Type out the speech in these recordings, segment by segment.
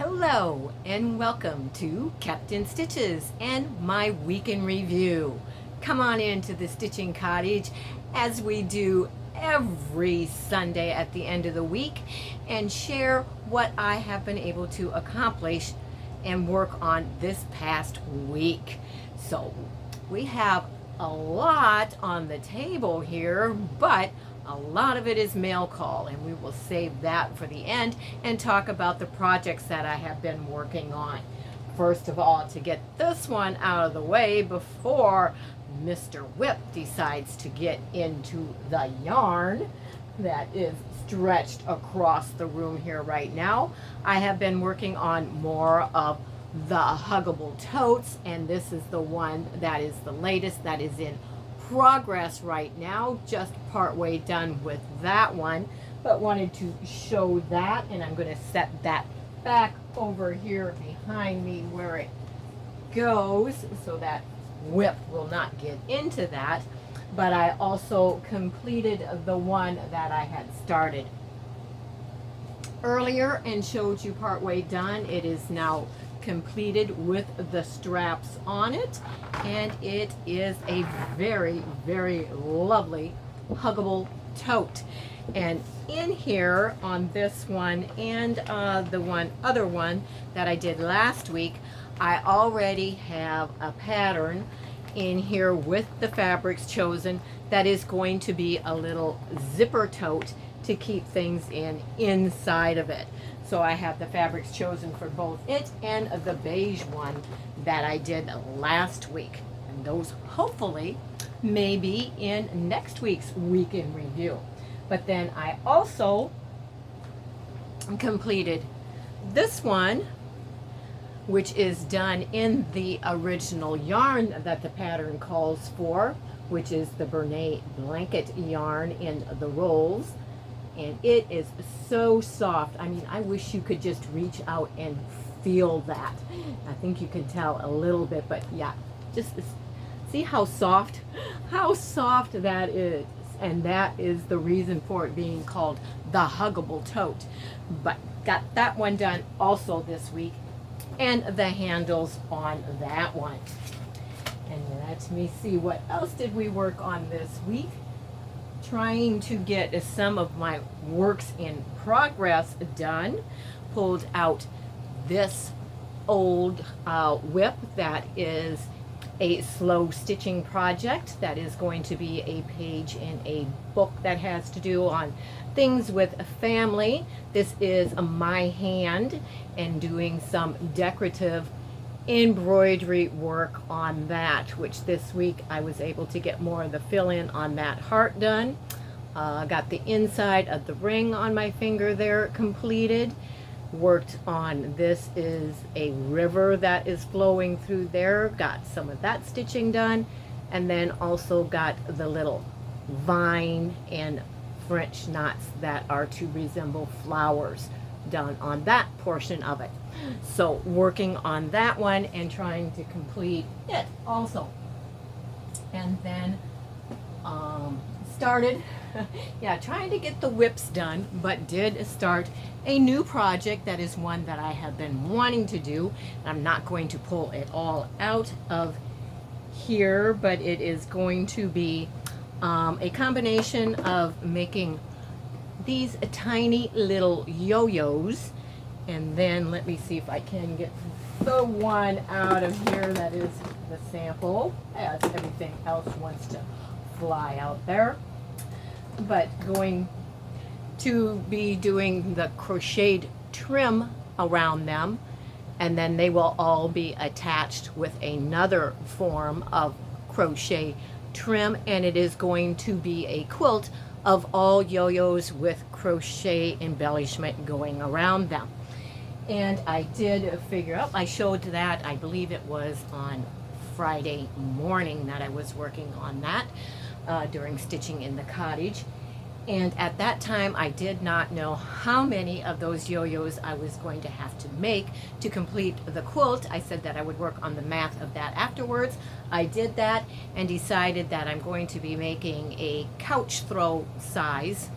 Hello and welcome to Kept in Stitches and my week in review. Come on into the Stitching Cottage as we do every Sunday at the end of the week and share what I have been able to accomplish and work on this past week. So we have a lot on the table here, but a lot of it is mail call, and we will save that for the end and talk about the projects that I have been working on. First of all, to get this one out of the way before Mr. WIP decides to get into the yarn that is stretched across the room here right now, I have been working on more of the Huggable Totes, and this is the one that is the latest, that is in progress right now, just partway done with that one, but wanted to show that, and I'm going to set that back over here behind me where it goes so that WIP will not get into that. But I also completed the one that I had started earlier and showed you partway done. It is now completed with the straps on it, and it is a very, very lovely huggable tote. And in here on this one and the other one that I did last week, I already have a pattern in here with the fabrics chosen that is going to be a little zipper tote to keep things inside of it. So I have the fabrics chosen for both it and the beige one that I did last week. And those hopefully may be in next week's week in review. But then I also completed this one, which is done in the original yarn that the pattern calls for, which is the Bernay blanket yarn in the rolls. And it is so soft. I mean, I wish you could just reach out and feel that. I think you can tell a little bit, but yeah, just see how soft that is. And that is the reason for it being called the Huggable Tote. But got that one done also this week, and the handles on that one. And let me see, what else did we work on this week? Trying to get some of my works in progress done. Pulled out this old WIP that is a slow stitching project that is going to be a page in a book that has to do on things with a family. This is my hand and doing some decorative embroidery work on that, which this week I was able to get more of the fill-in on that heart done. Got the inside of the ring on my finger there completed. Worked on, this is a river that is flowing through there. Got some of that stitching done, and then also got the little vine and French knots that are to resemble flowers done on that portion of it. So working on that one and trying to complete it also. And then started yeah, trying to get the WIPs done, but did start a new project that is one that I have been wanting to do. I'm not going to pull it all out of here, but it is going to be a combination of making these tiny little yo-yos. And then let me see if I can get the one out of here that is the sample, as everything else wants to fly out there. But going to be doing the crocheted trim around them, and then they will all be attached with another form of crochet trim, and it is going to be a quilt of all yo-yos with crochet embellishment going around them. And I did figure out, I showed that, I believe it was on Friday morning that I was working on that during Stitching in the Cottage. And at that time, I did not know how many of those yo-yos I was going to have to make to complete the quilt. I said that I would work on the math of that afterwards. I did that and decided that I'm going to be making a couch throw size,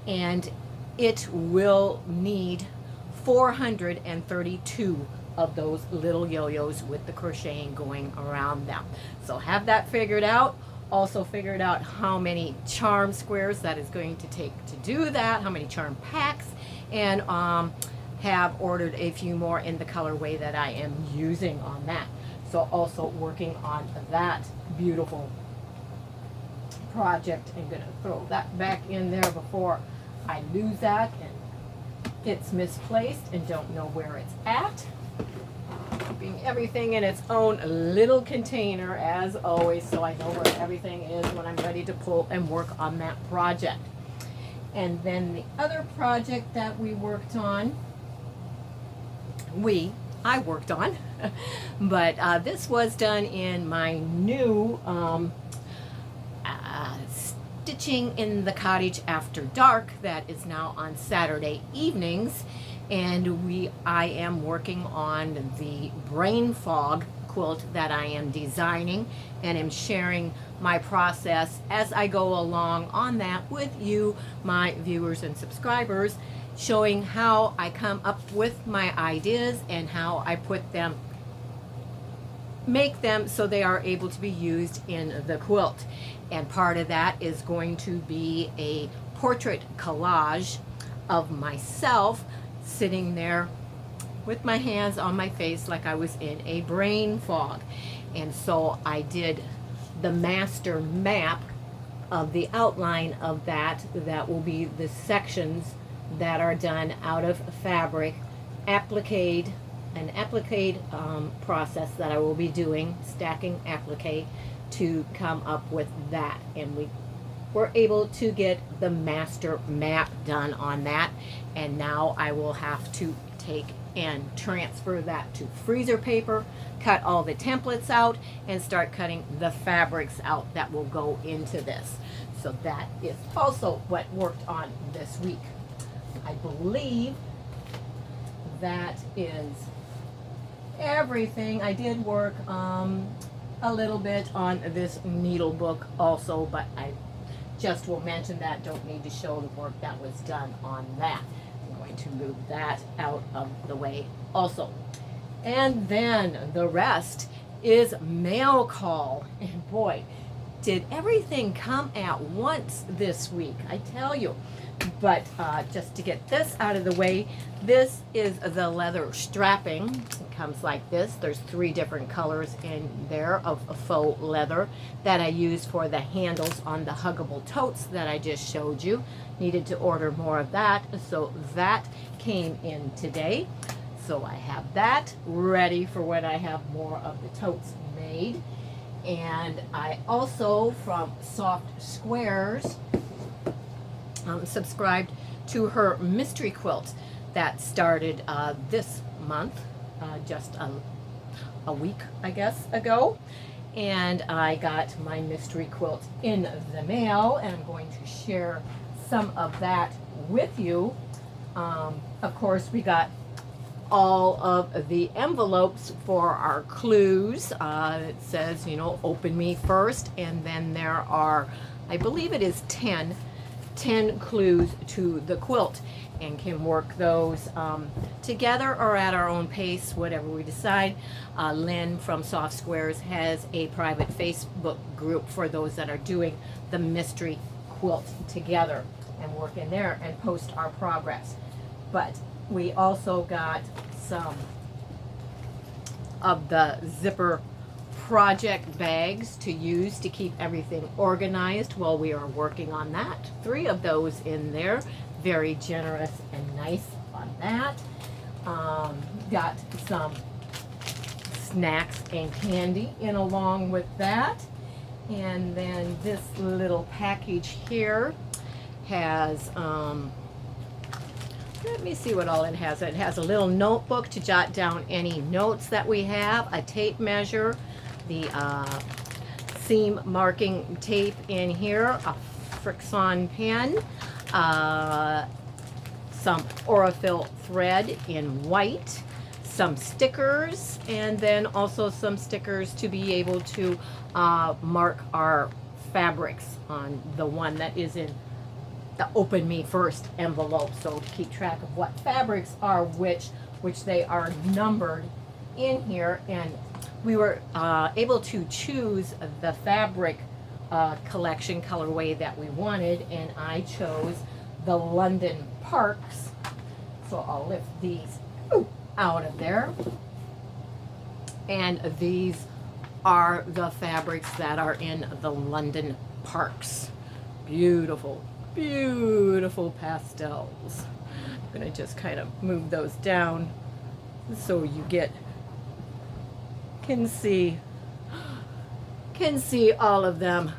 and it will need 432 of those little yo-yos with the crocheting going around them. So have that figured out. Also figured out how many charm squares that is going to take to do that, how many charm packs, and have ordered a few more in the colorway that I am using on that. So also working on that beautiful project. I'm going to throw that back in there before I lose that and it's misplaced and don't know where it's at. Keeping everything in its own little container as always, so I know where everything is when I'm ready to pull and work on that project. And then the other project that we worked on, I worked on, but this was done in my new Stitching in the Cottage After Dark that is now on Saturday evenings, and I am working on the Brain Fog Quilt that I am designing, and am sharing my process as I go along on that with you, my viewers and subscribers, showing how I come up with my ideas and how I make them so they are able to be used in the quilt. And part of that is going to be a portrait collage of myself sitting there with my hands on my face like I was in a brain fog. And so I did the master map of the outline of that will be the sections that are done out of fabric, applique, an applique process that I will be doing, stacking applique, to come up with that. And we were able to get the master map done on that, and now I will have to take and transfer that to freezer paper, cut all the templates out, and start cutting the fabrics out that will go into this. So that is also what worked on this week. I believe that is everything. I did work a little bit on this needle book also, but I just will mention that. Don't need to show the work that was done on that. I'm going to move that out of the way also. And then the rest is mail call. And boy, did everything come at once this week, I tell you. But just to get this out of the way, this is the leather strapping. It comes like this. There's 3 different colors in there of faux leather that I use for the handles on the Huggable Totes that I just showed you. Needed to order more of that, so that came in today. So I have that ready for when I have more of the totes made. And I also, from Soft Squares, subscribed to her mystery quilt that started this month, just a week, I guess, ago. And I got my mystery quilt in the mail, and I'm going to share some of that with you. Of course, we got all of the envelopes for our clues. It says, you know, open me first, and then there are, I believe it is 10 clues to the quilt, and can work those together or at our own pace, whatever we decide. Lynn from Soft Squares has a private Facebook group for those that are doing the mystery quilt together, and work in there and post our progress. But we also got some of the zipper project bags to use to keep everything organized while we are working on that. 3 of those in there. Very generous and nice on that. Got some snacks and candy in along with that. And then this little package here has let me see what all it has. It has a little notebook to jot down any notes that we have, a tape measure, the seam marking tape in here, a Frixion pen, some Aurifil thread in white, some stickers, and then also some stickers to be able to mark our fabrics on the one that is in the Open Me First envelope. So to keep track of what fabrics are which they are numbered in here. And we were able to choose the fabric collection colorway that we wanted, and I chose the London Parks. So I'll lift these out of there. And these are the fabrics that are in the London Parks. Beautiful, beautiful pastels. I'm gonna just kind of move those down so you can see all of them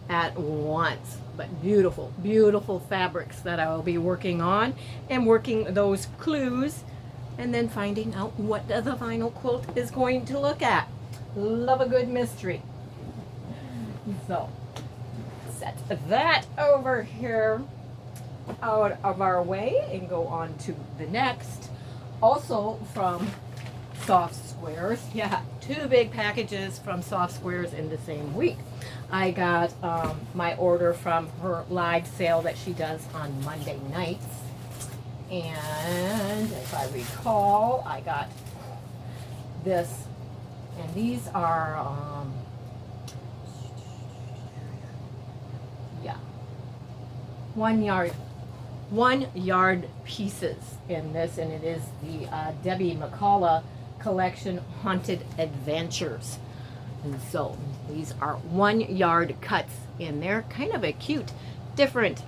at once. But beautiful, beautiful fabrics that I will be working on, and working those clues, and then finding out what the final quilt is going to look at. Love a good mystery. So set that over here out of our way and go on to the next. Also from Soft Squares. Yeah, 2 big packages from Soft Squares in the same week. I got my order from her live sale that she does on Monday nights. And if I recall, I got this, and these are, yeah, 1 yard pieces in this, and it is the Debbie McCullough collection, Haunted Adventures. And so these are 1 yard cuts in there. Kind of a cute, different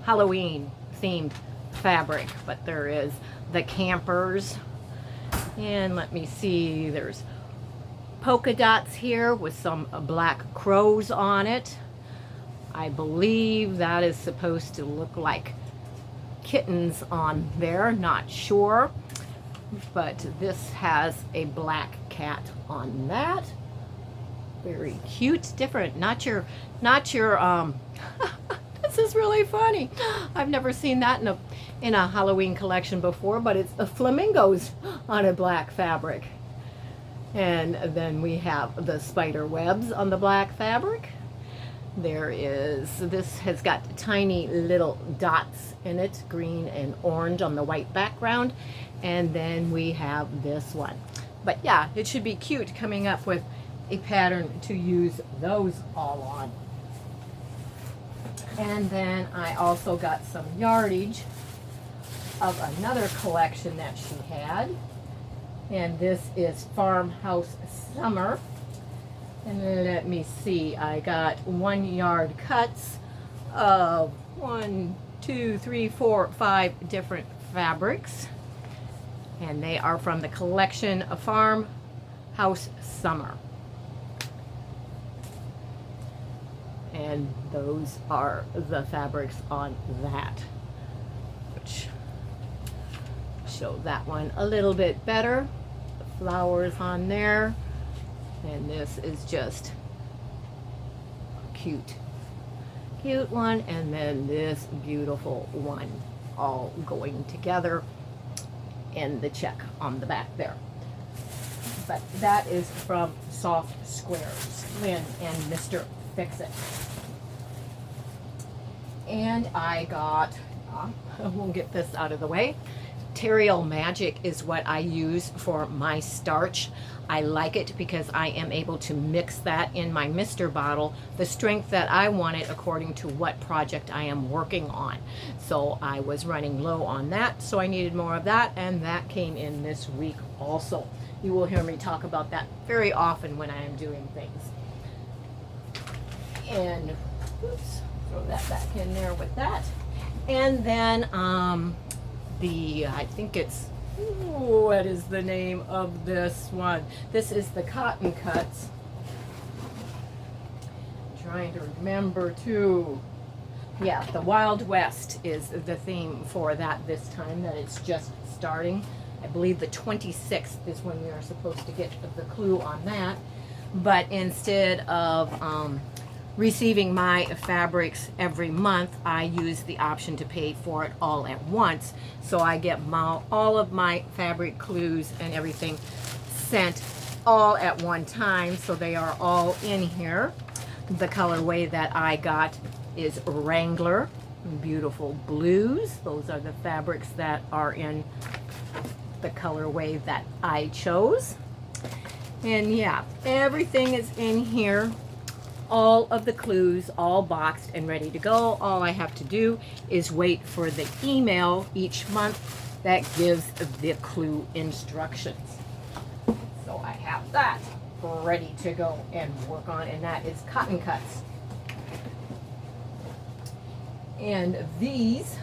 Halloween themed fabric. But there is the campers, and let me see, there's polka dots here with some black crows on it. I believe that is supposed to look like kittens on there, not sure. But this has a black cat on that. Very cute, different, not your this is really funny. I've never seen that in a Halloween collection before, but it's flamingos on a black fabric. And then we have the spider webs on the black fabric. This has got tiny little dots in it, green and orange on the white background. And then we have this one. But yeah, it should be cute coming up with a pattern to use those all on. And then I also got some yardage of another collection that she had. And this is Farmhouse Summer. And let me see, I got 1 yard cuts of 1, 2, 3, 4, 5 different fabrics. And they are from the collection of Farmhouse Summer. And those are the fabrics on that, which show that one a little bit better. The flowers on there. And this is just cute one, and then this beautiful one, all going together, and the check on the back there. But that is from Soft Squares, Lynn and Mr. Fix-It. And I got, we'll get this out of the way. Terreal Magic is what I use for my starch. I like it because I am able to mix that in my mister bottle, the strength that I want it according to what project I am working on. So I was running low on that, so I needed more of that, and that came in this week also. You will hear me talk about that very often when I am doing things. And oops, throw that back in there with that. And then I think it's, what is the name of this one? This is the Cotton Cuts. I'm trying to remember too. Yeah, the Wild West is the theme for that this time, that it's just starting. I believe the 26th is when we are supposed to get the clue on that. But instead of receiving my fabrics every month, I use the option to pay for it all at once. So I get all of my fabric clues and everything sent all at one time. So they are all in here. The colorway that I got is Wrangler, beautiful blues. Those are the fabrics that are in the colorway that I chose. And yeah, everything is in here. All of the clues, all boxed and ready to go. All I have to do is wait for the email each month that gives the clue instructions. So I have that ready to go and work on, and that is cotton cuts. And these,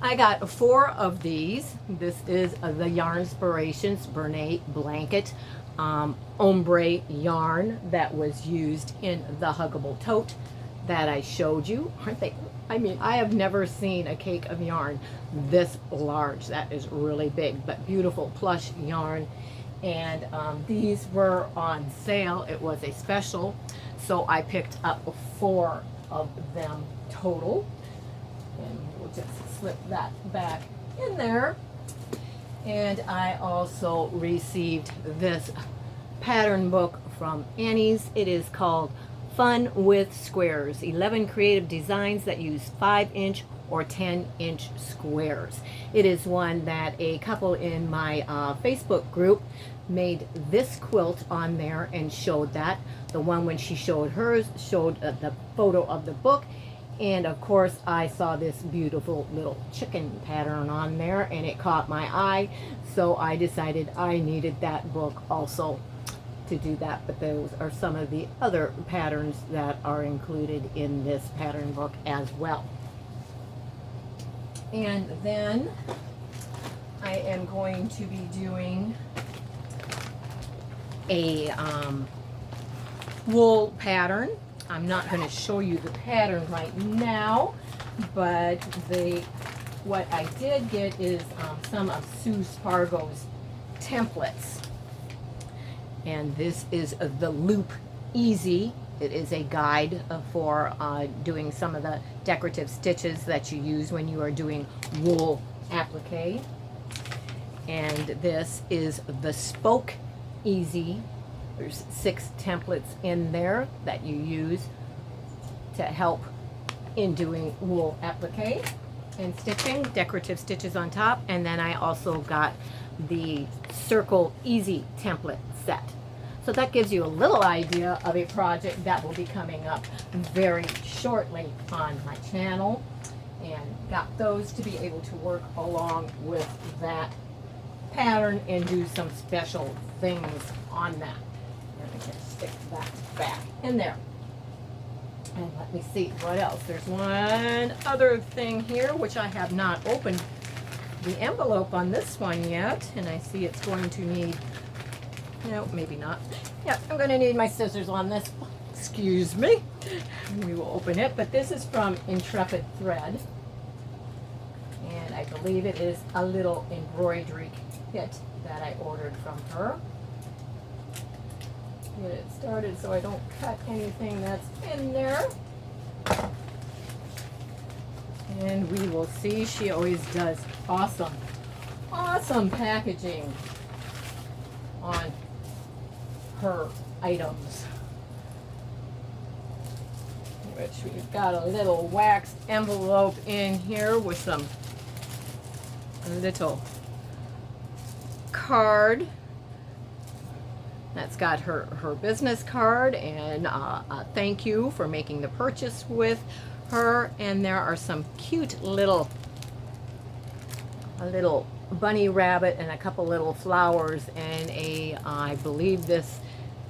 I got 4 of these. This is the Yarn Inspirations Bernay Blanket ombre yarn that was used in the Huggable Tote that I showed you. Aren't they? I mean, I have never seen a cake of yarn this large. That is really big, but beautiful plush yarn. And these were on sale. It was a special, so I picked up 4 of them total. And we'll just slip that back in there. And I also received this pattern book from Annie's. It is called Fun with Squares, 11 creative designs that use 5-inch or 10-inch squares. It is one that a couple in my Facebook group made this quilt on there and showed that. The one when she showed hers showed the photo of the book. And of course I saw this beautiful little chicken pattern on there and it caught my eye, so I decided I needed that book also to do that. But those are some of the other patterns that are included in this pattern book as well. And then I am going to be doing a wool pattern. I'm not going to show you the pattern right now, but what I did get is some of Sue Spargo's templates. And this is the Loop Easy. It is a guide for doing some of the decorative stitches that you use when you are doing wool applique. And this is the Spoke Easy. There's 6 templates in there that you use to help in doing wool applique and stitching, decorative stitches on top. And then I also got the Circle Easy template set. So that gives you a little idea of a project that will be coming up very shortly on my channel. And got those to be able to work along with that pattern and do some special things on that. Just stick that back in there. And let me see what else. There's one other thing here which I have not opened the envelope on this one yet, and I see it's going to need, no, maybe not. Yeah, I'm going to need my scissors on this. Excuse me. We will open it, but this is from Intrepid Thread, and I believe it is a little embroidery kit that I ordered from her. Get it started so I don't cut anything that's in there. And we will see. She always does awesome packaging on her items. Which we've got a little waxed envelope in here with some little card. That's got her business card and a thank you for making the purchase with her. And there are some cute a little bunny rabbit and a couple little flowers and I believe this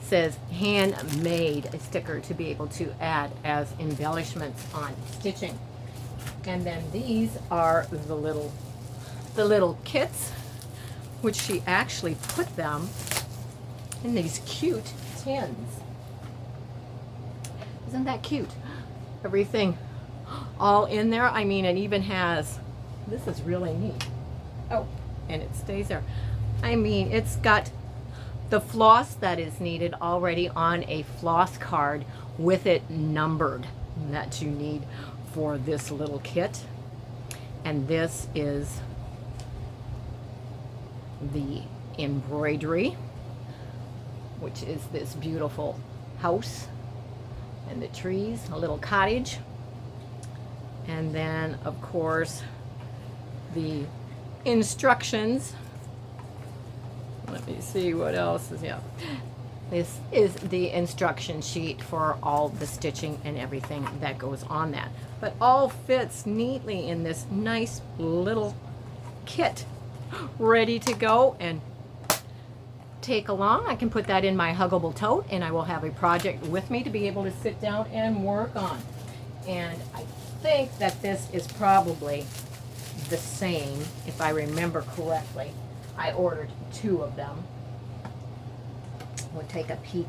says handmade, a sticker to be able to add as embellishments on stitching. And then these are the little kits, which she actually put them in these cute tins. Isn't that cute? Everything all in there. I mean, it even has, this is really neat. Oh, and it stays there. I mean, it's got the floss that is needed already on a floss card with it numbered that you need for this little kit. And this is the embroidery, which is this beautiful house and the trees, a little cottage. And then, of course, the instructions. Let me see what else is, yeah. This is the instruction sheet for all the stitching and everything that goes on that. But all fits neatly in this nice little kit, ready to go and take along. I can put that in my Huggable tote, and I will have a project with me to be able to sit down and work on. And I think that this is probably the same, if I remember correctly. I ordered 2 of them. We'll take a peek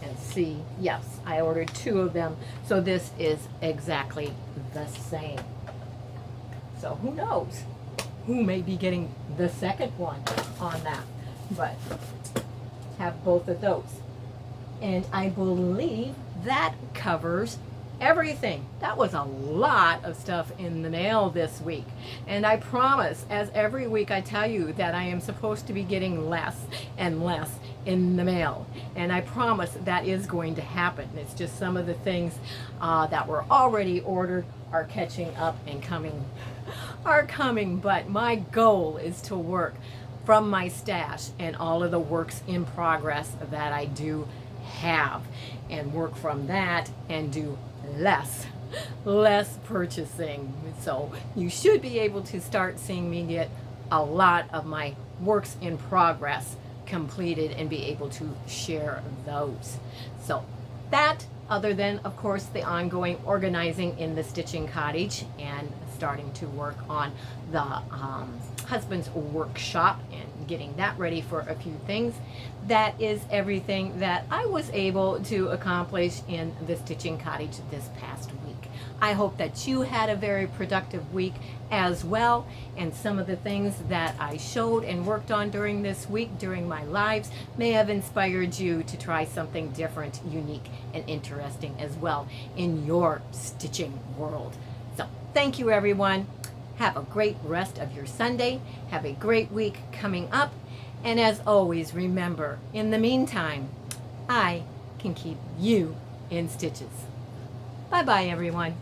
and see. Yes, I ordered 2 of them, so this is exactly the same. So who knows who may be getting the second one on that, but have both of those. And I believe that covers everything. That was a lot of stuff in the mail this week. And I promise, as every week I tell you, that I am supposed to be getting less and less in the mail. And I promise that is going to happen. It's just some of the things that were already ordered are catching up and are coming. But my goal is to work from my stash and all of the works in progress that I do have, and work from that and do less purchasing. So you should be able to start seeing me get a lot of my works in progress completed and be able to share those. So that, other than of course the ongoing organizing in the stitching cottage and starting to work on the husband's workshop and getting that ready for a few things, that is everything that I was able to accomplish in the stitching cottage this past week. I hope that you had a very productive week as well, and some of the things that I showed and worked on during this week during my lives may have inspired you to try something different, unique, and interesting as well in your stitching world. So thank you, everyone. Have a great rest of your Sunday. Have a great week coming up. And as always, remember, in the meantime, I can keep you in stitches. Bye-bye, everyone.